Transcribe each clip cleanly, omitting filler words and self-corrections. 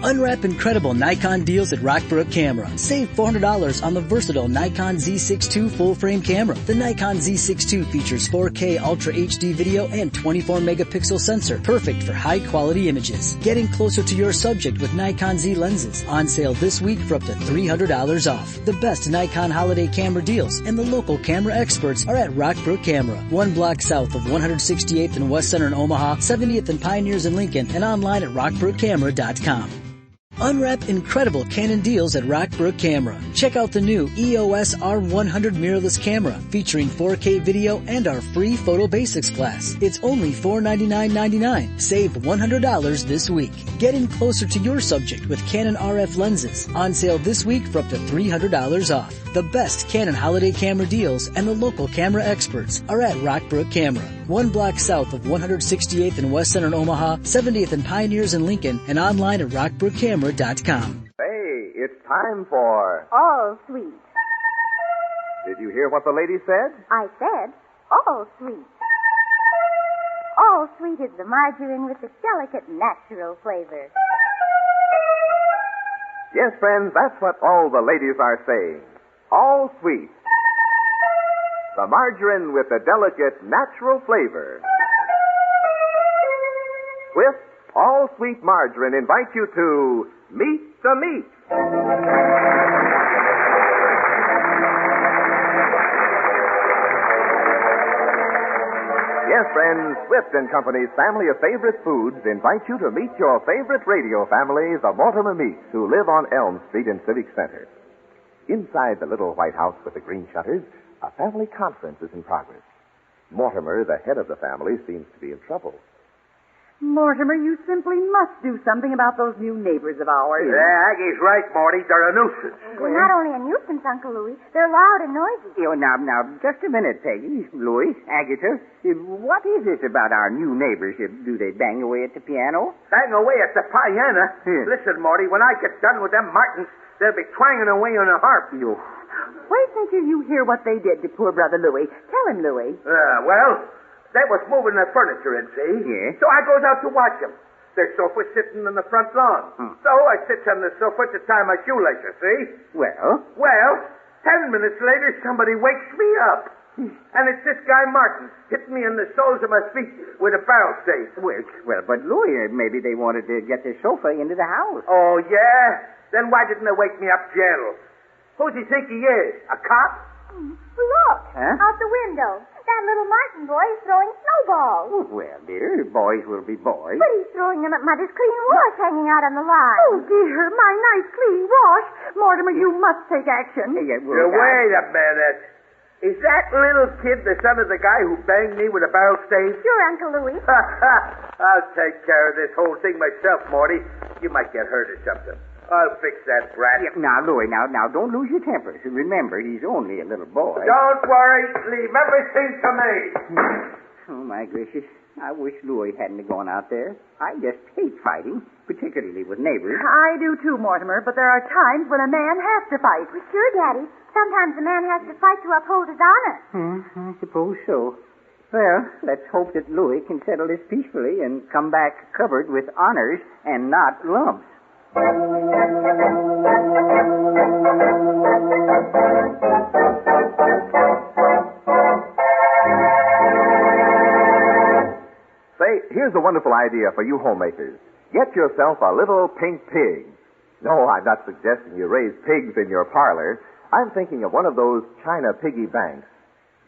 Unwrap incredible Nikon deals at Rockbrook Camera. Save $400 on the versatile Nikon Z6 II full-frame camera. The Nikon Z6 II features 4K Ultra HD video and 24-megapixel sensor, perfect for high-quality images. Getting closer to your subject with Nikon Z lenses. On sale this week for up to $300 off. The best Nikon holiday camera deals and the local camera experts are at Rockbrook Camera. 1 block south of 168th and West Center in Omaha, 70th and Pioneers in Lincoln, and online at rockbrookcamera.com. Unwrap incredible Canon deals at Rockbrook Camera. Check out the new EOS R100 mirrorless camera featuring 4K video and our free Photo Basics class. It's only $499.99. Save $100 this week. Getting closer to your subject with Canon RF lenses. On sale this week for up to $300 off. The best Canon holiday camera deals and the local camera experts are at Rockbrook Camera. 1 block south of 168th and West Center in Omaha, 70th and Pioneers in Lincoln, and online at rockbrookcamera.com. Hey, it's time for... All sweet. Did you hear what the lady said? I said all sweet. All sweet is the margarine with the delicate natural flavor. Yes, friends, that's what all the ladies are saying. All sweet. The margarine with the delicate natural flavor. Swift All Sweet Margarine invites you to Meet the Meeks. Yes, friends, Swift and Company's family of favorite foods invite you to meet your favorite radio family, the Mortimer Meeks, who live on Elm Street in Civic Center. Inside the little white house with the green shutters, a family conference is in progress. Mortimer, the head of the family, seems to be in trouble. Mortimer, you simply must do something about those new neighbors of ours. Yeah, Aggie's right, Morty. They're a nuisance. They're not only a nuisance, Uncle Louis. They're loud and noisy. Now, just a minute, Peggy. Louis, Agatha, what is it about our new neighbors? Do they bang away at the piano? Bang away at the piano? Yeah. Listen, Morty, when I get done with them Martins, they'll be twanging away on a harp. Wait until you hear what they did to poor brother Louis. Tell him, Louis. Well, they was moving their furniture in, see? Yeah. So I goes out to watch them. Their sofa's sitting in the front lawn. So I sits on the sofa to tie my shoelaces, see? Well? Well, 10 minutes later, somebody wakes me up. And it's this guy Martin hitting me in the soles of my feet with a barrel stave. Well, but Louis, maybe they wanted to get the sofa into the house. Oh, yeah? Then why didn't they wake me up gentle? Who's he think he is? A cop? Look, Huh? out the window. That little Martin boy is throwing snowballs. Oh, well, dear, boys will be boys. But he's throwing them at Mother's clean wash hanging out on the line. Oh, dear, my nice clean wash. Mortimer, you must take action. Yeah, Wait a minute. Is that little kid the son of the guy who banged me with a barrel stave? Sure, Uncle Louis. I'll take care of this whole thing myself, Morty. You might get hurt or something. I'll fix that brat. Yeah, now, Louis, now, don't lose your temper. Remember, he's only a little boy. Don't worry. Leave everything to me. Oh, my gracious. I wish Louis hadn't gone out there. I just hate fighting, particularly with neighbors. I do too, Mortimer, but there are times when a man has to fight. Well, sure, Daddy. Sometimes a man has to fight to uphold his honor. I suppose so. Well, let's hope that Louis can settle this peacefully and come back covered with honors and not lumps. Say, here's a wonderful idea for you homemakers. Get yourself a little pink pig. No, I'm not suggesting you raise pigs in your parlor. I'm thinking of one of those China piggy banks.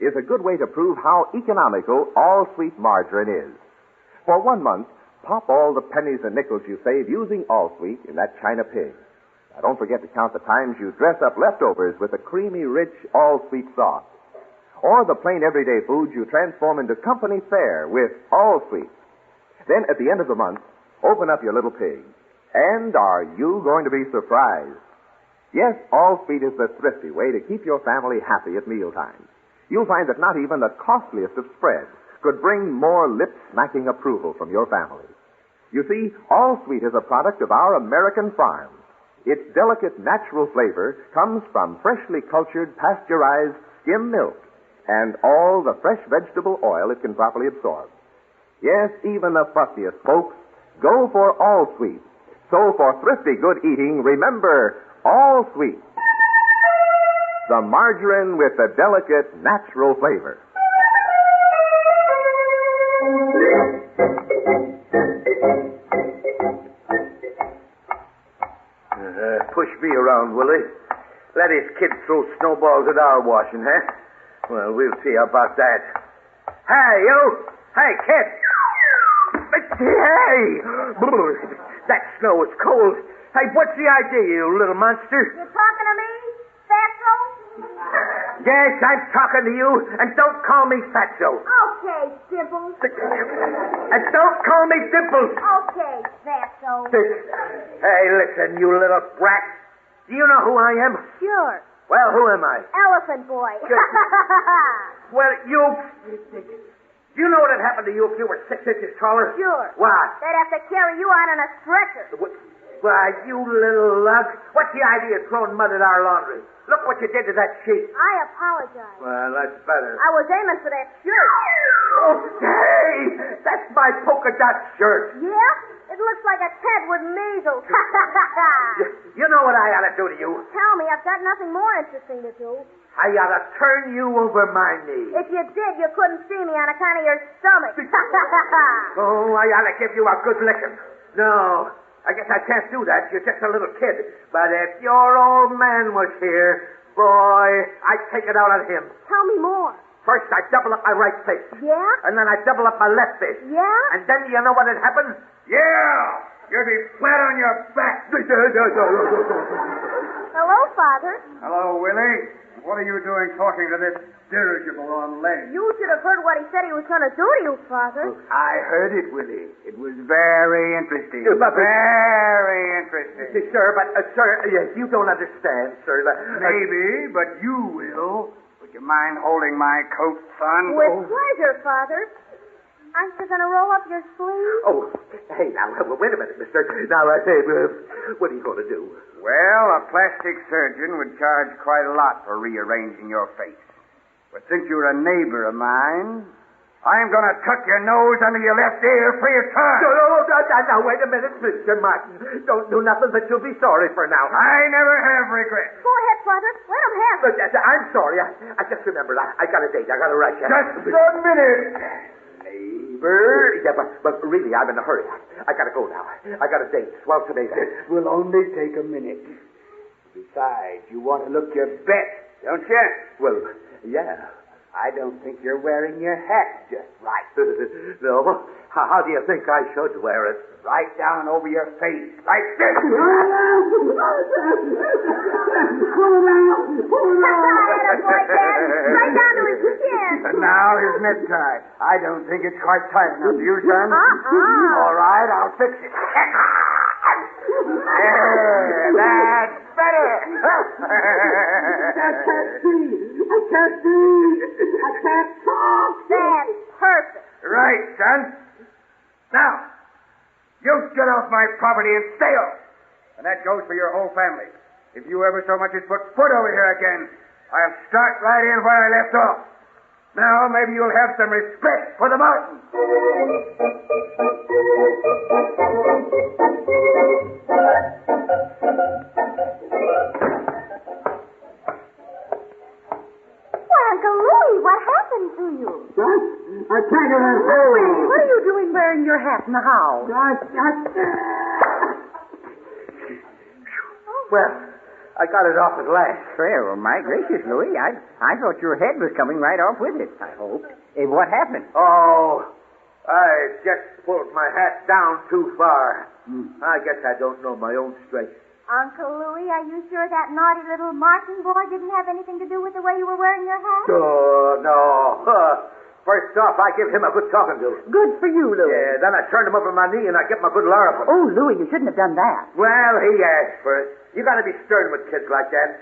It's a good way to prove how economical all-sweet margarine is. For 1 month, pop all the pennies and nickels you save using all-sweet in that China pig. Now, don't forget to count the times you dress up leftovers with a creamy, rich, all-sweet sauce. Or the plain everyday foods you transform into company fare with all-sweet. Then, at the end of the month, open up your little pig. And are you going to be surprised? Yes, all-sweet is the thrifty way to keep your family happy at mealtime. You'll find that not even the costliest of spreads could bring more lip-smacking approval from your family. You see, all-sweet is a product of our American farms. Its delicate natural flavor comes from freshly cultured, pasteurized skim milk and all the fresh vegetable oil it can properly absorb. Yes, even the fussiest folks go for all-sweet. So for thrifty good eating, remember, all sweet. The margarine with the delicate natural flavor. Push me around, Willie. Let his kid throw snowballs at our washing, huh? Well, we'll see about that. Hey, you! Hey, kid! Hey! That snow is cold. Hey, what's the idea, you little monster? You talking to me, Fatso? Yes, I'm talking to you, and don't call me Fatso. Okay, Dimples. And don't call me Dimples. Okay, Fatso. Hey, listen, you little brat. Do you know who I am? Sure. Well, who am I? Elephant boy. Well, you... Do you know what had happened to you if you were 6 inches taller? Sure. What? They'd have to carry you out on a stretcher. Why, you little lug. What's the idea of throwing mud at our laundry? Look what you did to that sheet. I apologize. Well, that's better. I was aiming for that shirt. Okay! That's my polka dot shirt. Yeah? It looks like a tent with measles. You know what I ought to do to you? Tell me, I've got nothing more interesting to do. I ought to turn you over my knee. If you did, you couldn't see me on account of your stomach. Oh, I ought to give you a good licking. No, I guess I can't do that. You're just a little kid. But if your old man was here, boy, I'd take it out on him. Tell me more. First, I'd double up my right fist. Yeah? And then I'd double up my left fist. Yeah? And then you know what would happen? Yeah! You'd be flat on your back. Hello, Father. Hello, Willie. What are you doing talking to this dirigible on legs? You should have heard what he said he was going to do to you, Father. I heard it, Willie. It was very interesting. But- Very interesting. Sir, but, sir, yes, you don't understand, sir. Maybe, but you will. Would you mind holding my coat, son? With pleasure, Father. Aren't you going to roll up your sleeve? Oh, hey, now, wait a minute, mister. Now, what are you going to do? Well, a plastic surgeon would charge quite a lot for rearranging your face. But since you're a neighbor of mine, I'm going to tuck your nose under your left ear free of charge. Now, wait a minute, Mr. Martin. Don't do nothing that you'll be sorry for now. I never have regrets. Go ahead, Father. Let him have it. I'm sorry. I just remembered. I got a date. I got to write you. Just a minute. Neighbor. Yeah, but really, I'm in a hurry. I got to go now. I got a date. Swell tomato. This will only take a minute. Besides, you want to look your best, don't you? Well, yeah. I don't think you're wearing your hat just right. No? How do you think I should wear it? Right down over your face, like this. Right down to his chin. And now his necktie. I don't think it's quite tight enough. Do you, son? All right, I'll fix it. There, that's better. I can't talk. That's perfect. Right, son. Now, you get off my property and stay off. And that goes for your whole family. If you ever so much as put foot over here again, I'll start right in where I left off. Now, maybe you'll have some respect for the mountain. Uncle Louie, what happened to you? I can't get that hole. What are you doing wearing your hat in the house? Well, I got it off at last. Well, my gracious, Louis, I thought your head was coming right off with it, I hoped. What happened? Oh, I just pulled my hat down too far. I guess I don't know my own strength. Uncle Louie, are you sure that naughty little Martin boy didn't have anything to do with the way you were wearing your hat? Oh, no. First off, I give him a good talking to. Good for you, Louie. Yeah, then I turned him up on my knee and I give him a good larruping. Oh, Louie, you shouldn't have done that. Well, he asked for it. You gotta be stern with kids like that.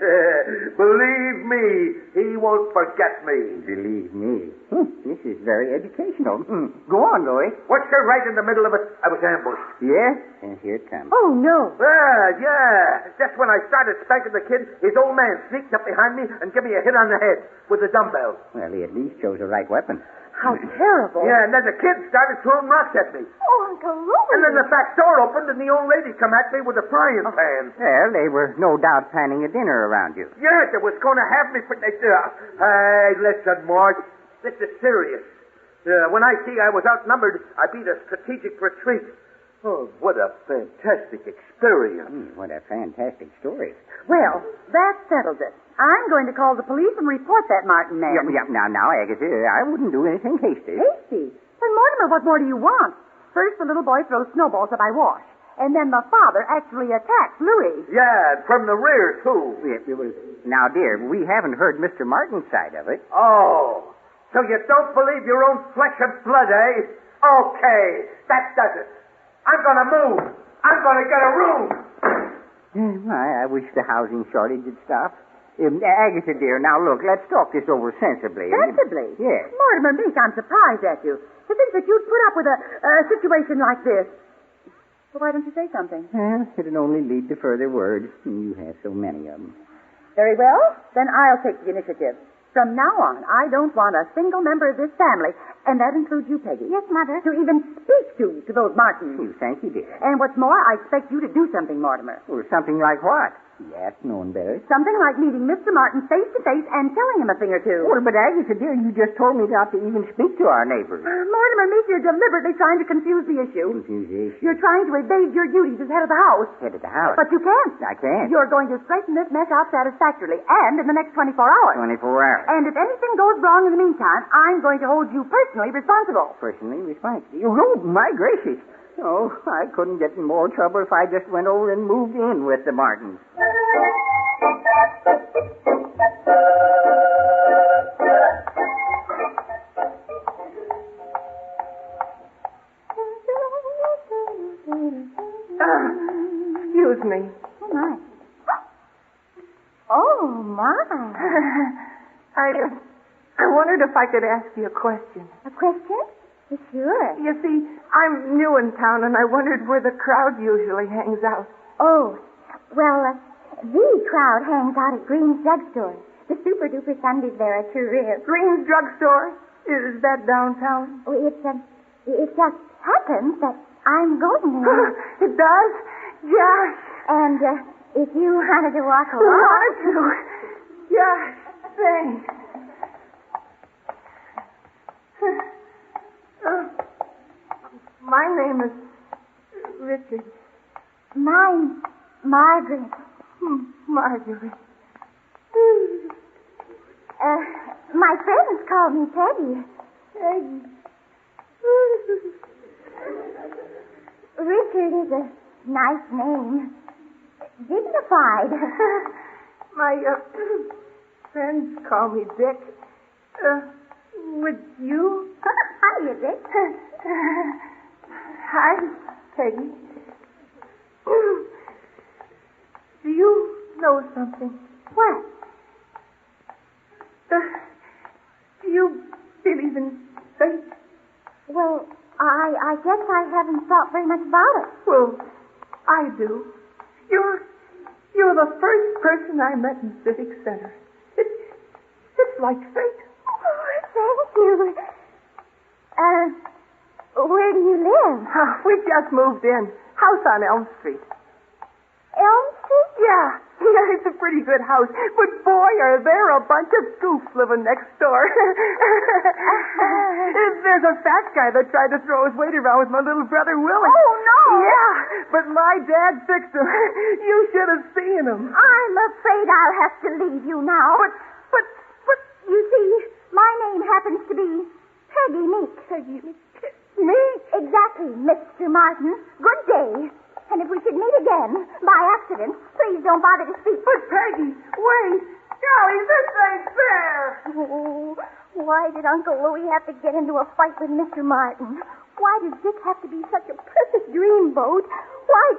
Believe me, he won't forget me. Believe me. This is very educational. Go on, Louis. What's there right in the middle of it? I was ambushed. Yes? And here it comes. Oh, no. Yeah. Just when I started spanking the kid, his old man sneaked up behind me and gave me a hit on the head with the dumbbell. Well, he at least chose the right weapon. How terrible. Yeah, and then the kids started throwing rocks at me. Oh, Uncle Louie. And then the back door opened and the old lady come at me with a frying pan. Well, they were no doubt planning a dinner around you. Yes, it was going to have me for... Hey, listen, Mort. This is serious. When I see I was outnumbered, I beat a strategic retreat. Oh, what a fantastic experience. What a fantastic story. Well, that settles it. I'm going to call the police and report that Martin man. Yeah, now, Agatha, I wouldn't do anything hasty. Hasty? Well, Mortimer, what more do you want? First, the little boy throws snowballs at my wash. And then the father actually attacks Louis. Yeah, and from the rear, too. Now, dear, we haven't heard Mr. Martin's side of it. Oh, so you don't believe your own flesh and blood, eh? Okay, that does it. I'm going to move. I'm going to get a room. I wish the housing shortage would stop. Agatha, dear, now look, let's talk this over sensibly. Sensibly? Yes. Mortimer Meeks, I'm surprised at you. To think that you'd put up with a situation like this. Well, why don't you say something? It'd only lead to further words. You have so many of them. Very well. Then I'll take the initiative. From now on, I don't want a single member of this family, and that includes you, Peggy. Yes, Mother. To even speak to those Martins. Thank you, dear. And what's more, I expect you to do something, Mortimer. Well, something like what? Yes, knowing better. Something like meeting Mr. Martin face to face and telling him a thing or two. Well, but Agatha, dear, you just told me not to even speak to our neighbors. Mortimer Meeks, you're deliberately trying to confuse the issue. Confuse the issue? You're trying to evade your duties as head of the house. Head of the house? But you can't. I can't. You're going to straighten this mess out satisfactorily, and in the next 24 hours. 24 hours. And if anything goes wrong in the meantime, I'm going to hold you personally responsible. Personally responsible? Oh, my gracious. Oh, I couldn't get in more trouble if I just went over and moved in with the Martins. Excuse me. Oh, my. Oh, my. I wondered if I could ask you a question. A question? Sure. You see, I'm new in town, and I wondered where the crowd usually hangs out. Oh, well, the crowd hangs out at Green's Drugstore. The super-duper Sundays there are terrific. Green's Drugstore? Is that downtown? Oh, it just happens that I'm going there. It does? Josh. And if you wanted to walk along... Want to? Josh, thanks. My name is Richard. Mine's Margaret. Marjorie. My friends call me Peggy. Peggy. Richard is a nice name. Dignified. My friends call me Dick. Would you? Hi, Dick. Hi, Peggy. Do you know something? What? Do you believe in fate? Well, I guess I haven't thought very much about it. Well, I do. You're the first person I met in Civic Center. It's like fate. Oh, thank you. Where do you live? We just moved in. House on Elm Street. Elm Street? Yeah, it's a pretty good house. But boy, are there a bunch of goofs living next door. There's a fat guy that tried to throw his weight around with my little brother Willie. Oh, no. Yeah, but my dad fixed him. You should have seen him. I'm afraid I'll have to leave you now. But, you see, my name happens to be Peggy Meeks. Peggy Meeks? Exactly, Mr. Martin. Good day. And if we should meet again, by accident, please don't bother to speak. But, Peggy, wait. Golly, this ain't fair. Oh, why did Uncle Louie have to get into a fight with Mr. Martin? Why does Dick have to be such a perfect dreamboat? Why...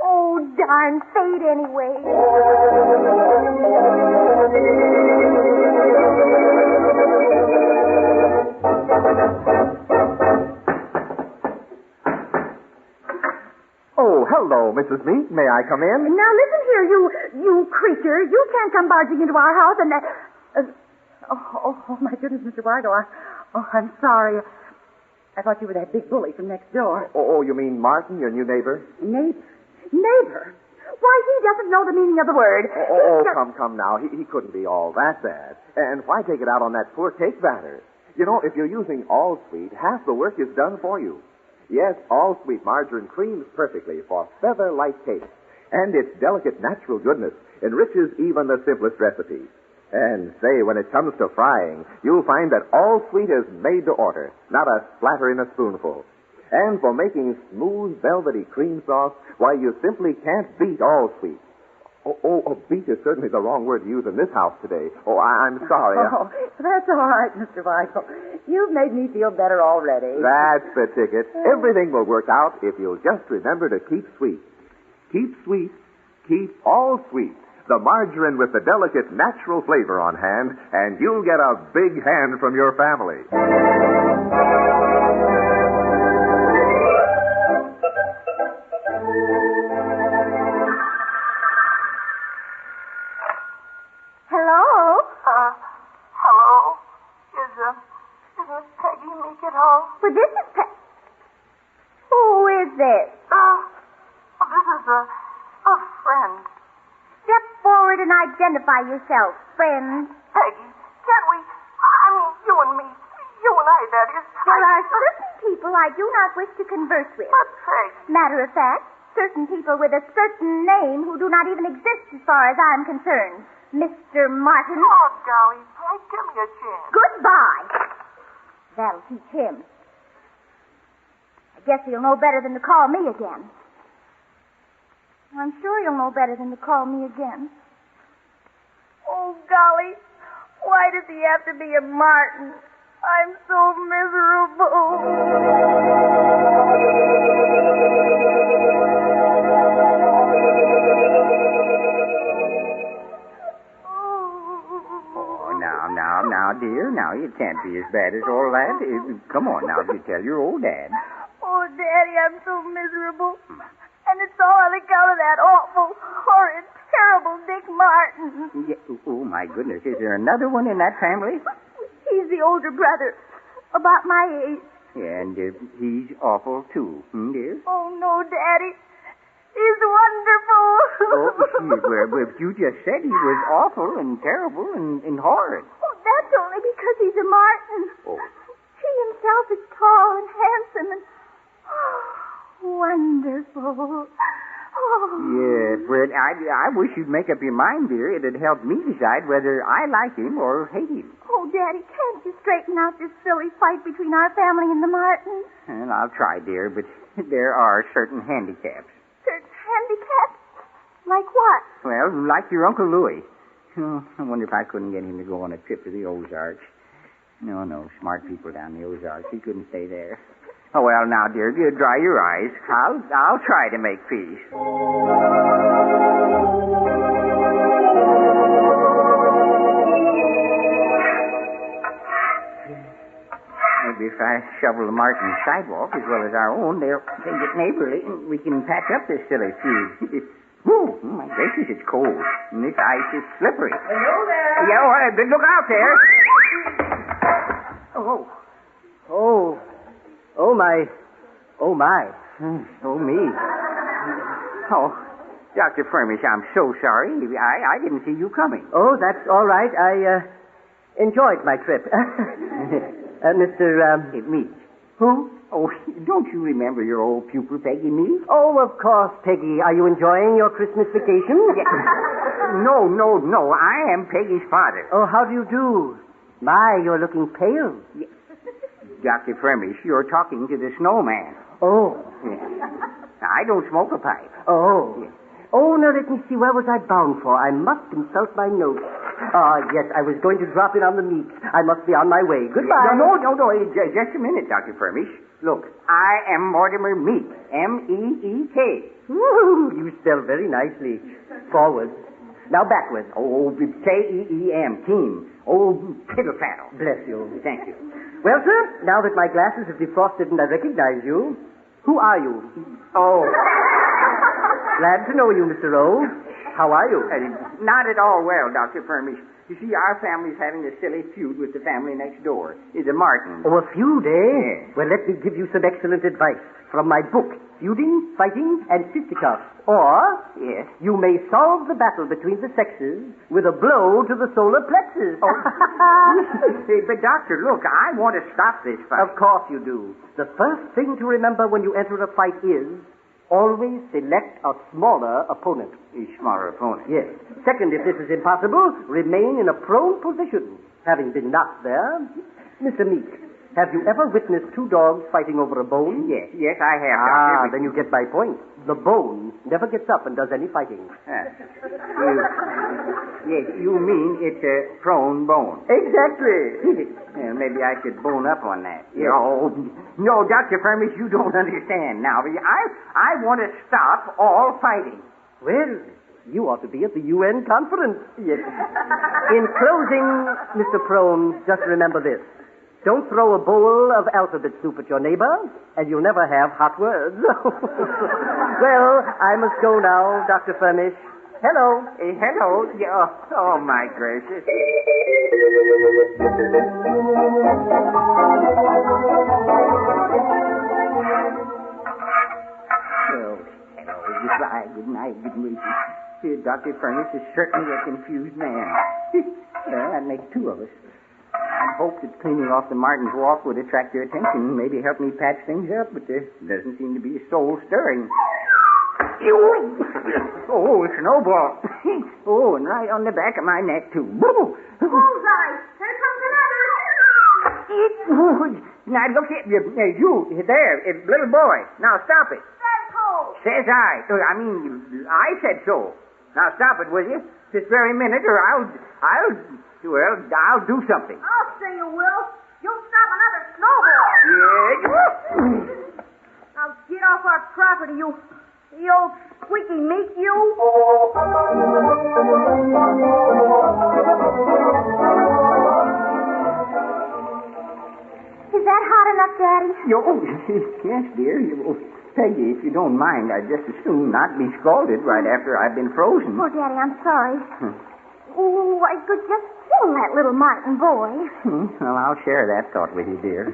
Oh, darn fate anyway. Oh, hello, Mrs. Meek. May I come in? Now, listen here, you creature. You can't come barging into our house and... Oh, my goodness, Mr. Wargo. Oh, I'm sorry. I thought you were that big bully from next door. Oh, you mean Martin, your new neighbor? Neighbor? Why, he doesn't know the meaning of the word. Come now. He couldn't be all that bad. And why take it out on that poor cake batter? You know, if you're using all sweet, half the work is done for you. Yes, all sweet margarine creams perfectly for feather-light cakes. And its delicate natural goodness enriches even the simplest recipes. And say, when it comes to frying, you'll find that all sweet is made to order, not a splatter in a spoonful. And for making smooth, velvety cream sauce, why, you simply can't beat all sweet. Beat is certainly the wrong word to use in this house today. I'm sorry. Oh, that's all right, Mr. Weigel. You've made me feel better already. That's the ticket. Everything will work out if you'll just remember to keep sweet. Keep sweet. Keep all sweet. The margarine with the delicate natural flavor on hand, and you'll get a big hand from your family. Hello? Is Miss Peggy Meek at home? Well, this is Who is this? This is a friend. Step forward and identify yourself, friend. Peggy, can't we? I mean, you and me. You and I, that is. There are certain people I do not wish to converse with. But, Peggy. Matter of fact, certain people with a certain name who do not even exist as far as I'm concerned. Mr. Martin. Oh, golly, Peg, give me a chance. Goodbye. That'll teach him. I guess he'll know better than to call me again. I'm sure he'll know better than to call me again. Oh, golly, why does he have to be a Martin? I'm so miserable. Now, dear, now, it can't be as bad as all that. Come on, now, you tell your old dad. Oh, Daddy, I'm so miserable. And it's all on account of that awful, horrid, terrible Dick Martin. Yeah, oh, my goodness. Is there another one in that family? He's the older brother, about my age. Yeah, and he's awful, too, dear? Oh, no, Daddy. He's wonderful. Well, you just said he was awful and terrible and horrid. Oh, that's only because he's a Martin. Oh. He himself is tall and handsome and wonderful. Oh. Yeah, Fred, I wish you'd make up your mind, dear. It'd help me decide whether I like him or hate him. Oh, Daddy, can't you straighten out this silly fight between our family and the Martins? And I'll try, dear, but there are certain handicaps. Certain handicaps? Like what? Well, like your Uncle Louis. Oh, I wonder if I couldn't get him to go on a trip to the Ozarks. No, smart people down the Ozarks. He couldn't stay there. Oh, well, now, dear, you dry your eyes. I'll try to make peace. Maybe if I shovel the Martin sidewalk as well as our own, they'll get neighborly and we can patch up this silly feud. Whew, my gracious, it's cold. And this ice is slippery. Hello there. Yeah, look out there. Oh, my. Oh, me. Oh, Dr. Furmish, I'm so sorry. I didn't see you coming. Oh, that's all right. I enjoyed my trip. Mr. Meeks. Who? Oh, don't you remember your old pupil, Peggy Meeks? Oh, of course, Peggy. Are you enjoying your Christmas vacation? No. I am Peggy's father. Oh, how do you do? My, you're looking pale. Dr. Furmish, you're talking to the snowman. Oh. Yeah. I don't smoke a pipe. Oh. Yeah. Oh, now let me see. Where was I bound for? I must consult my notes. Yes, I was going to drop in on the Meeks. I must be on my way. Goodbye. No. Just a minute, Dr. Furmish. Look, I am Mortimer Meeks. M-E-E-K. Woo, you spell very nicely. Forward. Now backward. Oh, K-E-E-M. Team. Oh, piddle faddle. Bless you. Thank you. Well, sir, now that my glasses have defrosted and I recognize you, who are you? Oh. Glad to know you, Mr. O. How are you? Not at all well, Dr. Furmish. You see, our family's having a silly feud with the family next door. The Martins. Oh, a feud, eh? Yes. Well, let me give you some excellent advice from my book, Feuding, Fighting, and Fisticuffs. Or, Yes. you may solve the battle between the sexes with a blow to the solar plexus. Oh. But, Doctor, look, I want to stop this fight. Of course you do. The first thing to remember when you enter a fight is always select a smaller opponent. A smaller opponent. Yes. Second, if this is impossible, remain in a prone position. Having been knocked there, Mr. Meeks, have you ever witnessed two dogs fighting over a bone? Yes, I have, Doctor. Then you get my point. The bone never gets up and does any fighting. Yes, you mean it's a prone bone. Exactly. Maybe I should bone up on that. Yes. No, Dr. Furmish, you don't understand now. I want to stop all fighting. Well, you ought to be at the UN conference. Yes. In closing, Mr. Prone, just remember this. Don't throw a bowl of alphabet soup at your neighbor, and you'll never have hot words. Well, I must go now, Dr. Furmish. Hello. Hello. Oh, my gracious. Hello. Goodbye. Good night. Good meeting. Dr. Furnish is certainly a confused man. Well, that makes two of us. I hoped that cleaning off the Martin's walk would attract your attention and maybe help me patch things up, but there doesn't seem to be a soul stirring. Oh, a snowball. Oh, and right on the back of my neck, too. Bullseye! Here comes another! Now, look at you there, little boy. Now, stop it. Says I. I said so. Now, stop it, will you? This very minute, or I'll do something. I'll say you will. You'll stop another snowball. Yeah. Now get off our property, you old squeaky meat, you. Is that hot enough, Daddy? Yes, dear. Peggy, if you don't mind, I'd just as soon not be scalded right after I've been frozen. Oh, Daddy, I'm sorry. Oh, I could just kill that little Martin boy. Well, I'll share that thought with you, dear.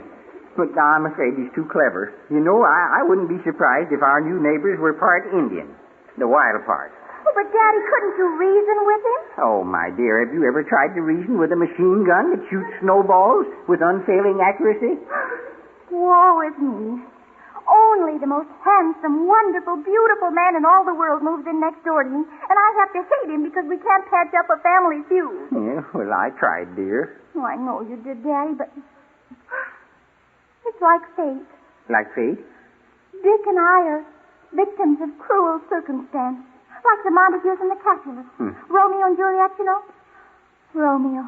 But I'm afraid he's too clever. You know, I wouldn't be surprised if our new neighbors were part Indian. The wild part. Oh, but Daddy, couldn't you reason with him? Oh, my dear, have you ever tried to reason with a machine gun that shoots snowballs with unfailing accuracy? Woe is me. Only the most handsome, wonderful, beautiful man in all the world moves in next door to me, and I have to hate him because we can't patch up a family feud. Yeah, well, I tried, dear. Oh, I know you did, Daddy, but it's like fate. Like fate? Dick and I are victims of cruel circumstance, like the Montagues and the Capulets. Romeo and Juliet, you know? Romeo,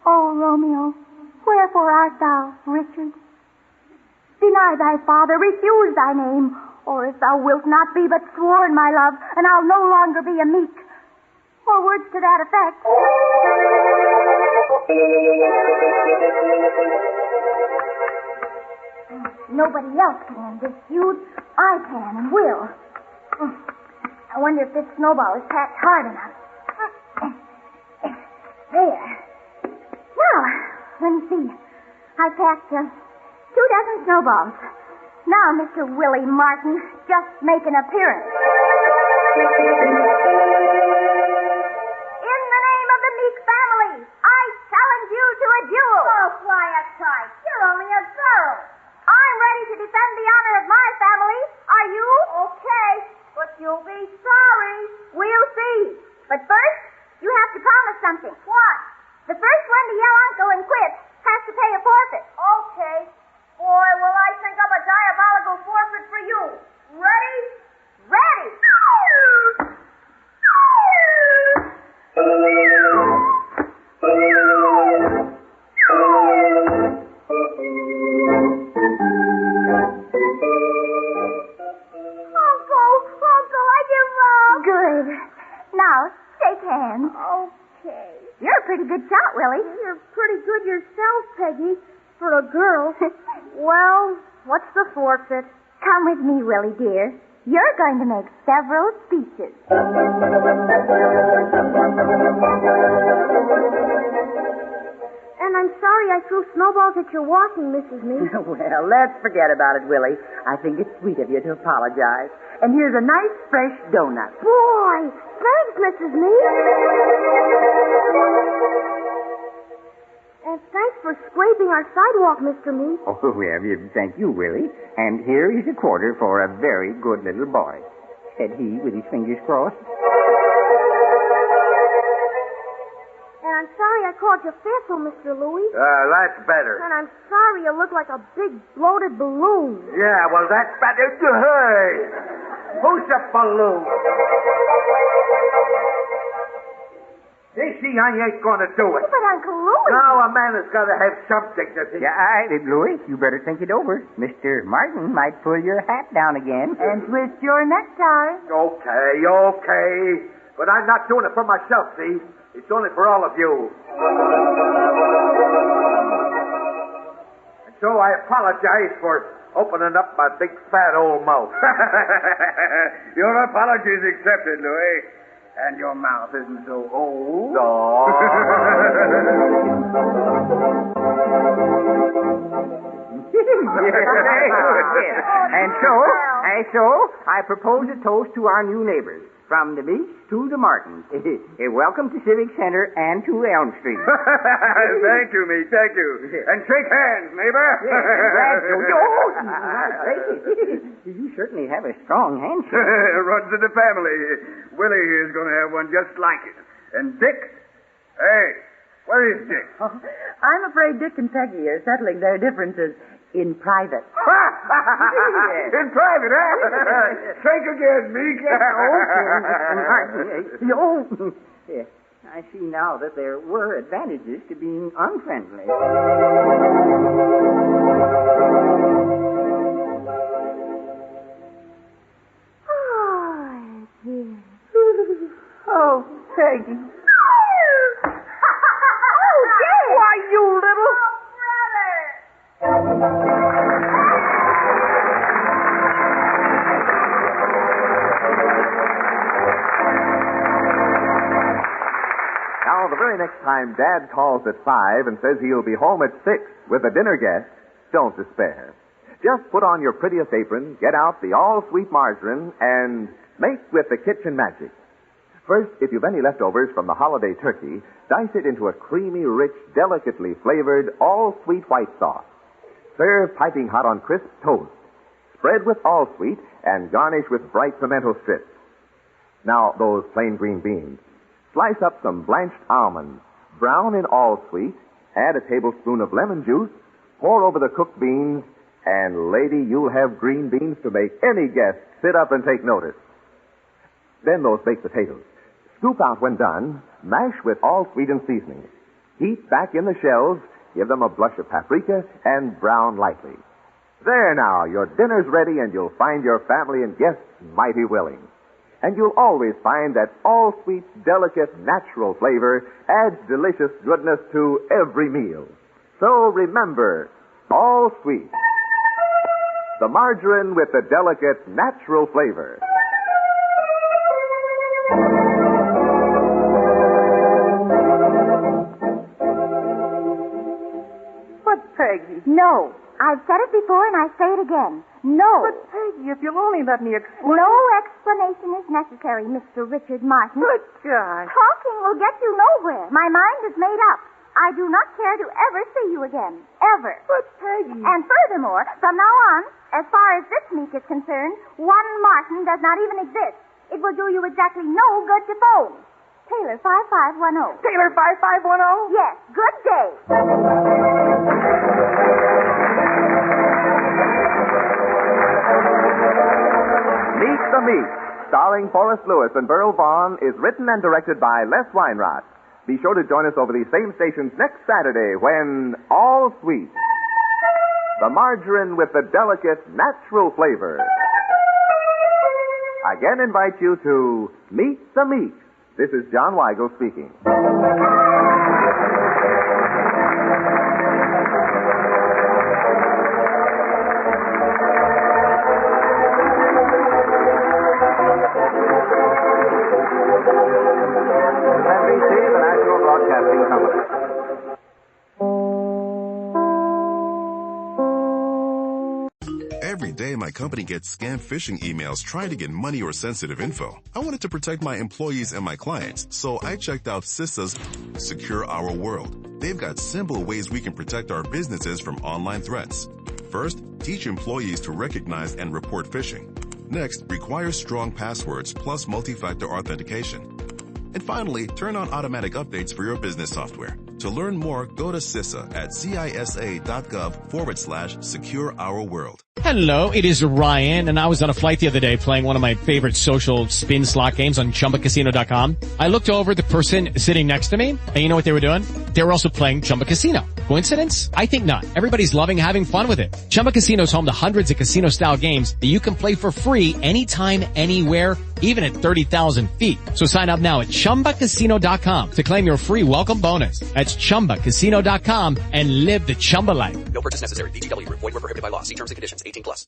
oh, Romeo, wherefore art thou, Richard? Deny thy father, refuse thy name, or if thou wilt not be but sworn, my love, and I'll no longer be a meek. Or words to that effect. Nobody else can end this feud. I can and will. I wonder if this snowball is packed hard enough. There. Now, let me see. I packed 2 dozen snowballs. Now, Mr. Willie Martin, just make an appearance. In the name of the Meeks family, I challenge you to a duel. Oh, quiet, kite. You're only a girl. I'm ready to defend the honor of my family. Are you? Okay, but you'll be sorry. We'll see. But first, you have to promise something. What? The first one to yell uncle and quit has to pay a forfeit. Okay. Boy, will I think up a diabolical forfeit for you. Ready? Ready! Uncle, I give up. Good. Now, shake hands. Okay. You're a pretty good shot, Willie. You're pretty good yourself, Peggy. For a girl. Well, what's the forfeit? Come with me, Willie, dear. You're going to make several speeches. And I'm sorry I threw snowballs at your washing, Mrs. Meeks. Well, let's forget about it, Willie. I think it's sweet of you to apologize. And here's a nice, fresh donut. Boy, thanks, Mrs. Meeks. And thanks for scraping our sidewalk, Mr. Meeks. Oh, well, thank you, Willie. And here is a quarter for a very good little boy, said he with his fingers crossed. And I'm sorry I called you fearful, Mr. Louis. That's better. And I'm sorry you look like a big bloated balloon. Yeah, well, that's better. Hey! Who's a balloon? See, I ain't going to do it. But Uncle Louis... Now a man has got to have some dignity. Yeah, Louis, you better think it over. Mr. Martin might pull your hat down again. And twist your necktie. Okay. But I'm not doing it for myself, see? It's only for all of you. And so I apologize for opening up my big fat old mouth. Your apologies accepted, Louis. And your mouth isn't so old. No. And so, I propose a toast to our new neighbors, from the Meeks to the Martins. Welcome to Civic Center and to Elm Street. Thank you, Meeks, thank you. And shake hands, neighbor. You certainly have a strong handshake. Runs in the family. Willie is going to have one just like it. And Dick? Hey, where is Dick? I'm afraid Dick and Peggy are settling their differences in private. In private, huh? Shake again, Meek. Yes, I see now that there were advantages to being unfriendly. Oh, dear. Oh, Peggy. Oh, dear. Why, you little... Now, the very next time Dad calls at 5 and says he'll be home at 6 with a dinner guest, don't despair. Just put on your prettiest apron, get out the all-sweet margarine, and make with the kitchen magic. First, if you've any leftovers from the holiday turkey, dice it into a creamy, rich, delicately flavored, all-sweet white sauce. Serve piping hot on crisp toast. Spread with all-sweet and garnish with bright pimento strips. Now, those plain green beans. Slice up some blanched almonds. Brown in all-sweet. Add a tablespoon of lemon juice. Pour over the cooked beans. And, lady, you'll have green beans to make any guest sit up and take notice. Then those baked potatoes. Scoop out when done. Mash with all-sweet and seasoning. Heat back in the shells. Give them a blush of paprika and brown lightly. There now, your dinner's ready and you'll find your family and guests mighty willing. And you'll always find that all-sweet, delicate, natural flavor adds delicious goodness to every meal. So remember, all-sweet. The margarine with the delicate, natural flavor. But, Peggy... No. I've said it before and I say it again. No. But, Peggy, if you'll only let me explain... No explanation is necessary, Mr. Richard Martin. But, gosh... Talking will get you nowhere. My mind is made up. I do not care to ever see you again. Ever. But, Peggy... And furthermore, from now on, as far as this Meek is concerned, one Martin does not even exist. It will do you exactly no good to phone. Taylor 5510. Taylor 5510? Yes. Good day. Meet the Meeks, starring Forrest Lewis and Burl Vaughn, is written and directed by Les Weinrot. Be sure to join us over these same stations next Saturday when All Sweet, the margarine with the delicate, natural flavor, again invite you to Meet the Meeks. This is John Weigel speaking. company. Every day, my company gets scam phishing emails trying to get money or sensitive info. I wanted to protect my employees and my clients, so I checked out CISA's Secure Our World. They've got simple ways we can protect our businesses from online threats. First, teach employees to recognize and report phishing. Next, require strong passwords plus multi-factor authentication. And finally, turn on automatic updates for your business software. To learn more, go to CISA at cisa.gov/Secure Our World. Hello, it is Ryan, and I was on a flight the other day playing one of my favorite social spin slot games on ChumbaCasino.com. I looked over at the person sitting next to me, and you know what they were doing? They were also playing Chumba Casino. Coincidence? I think not. Everybody's loving having fun with it. Chumba Casino is home to hundreds of casino-style games that you can play for free anytime, anywhere, even at 30,000 feet. So sign up now at ChumbaCasino.com to claim your free welcome bonus. That's ChumbaCasino.com and live the Chumba life. No purchase necessary. VGW. Void where prohibited by law. See terms and conditions. 18+.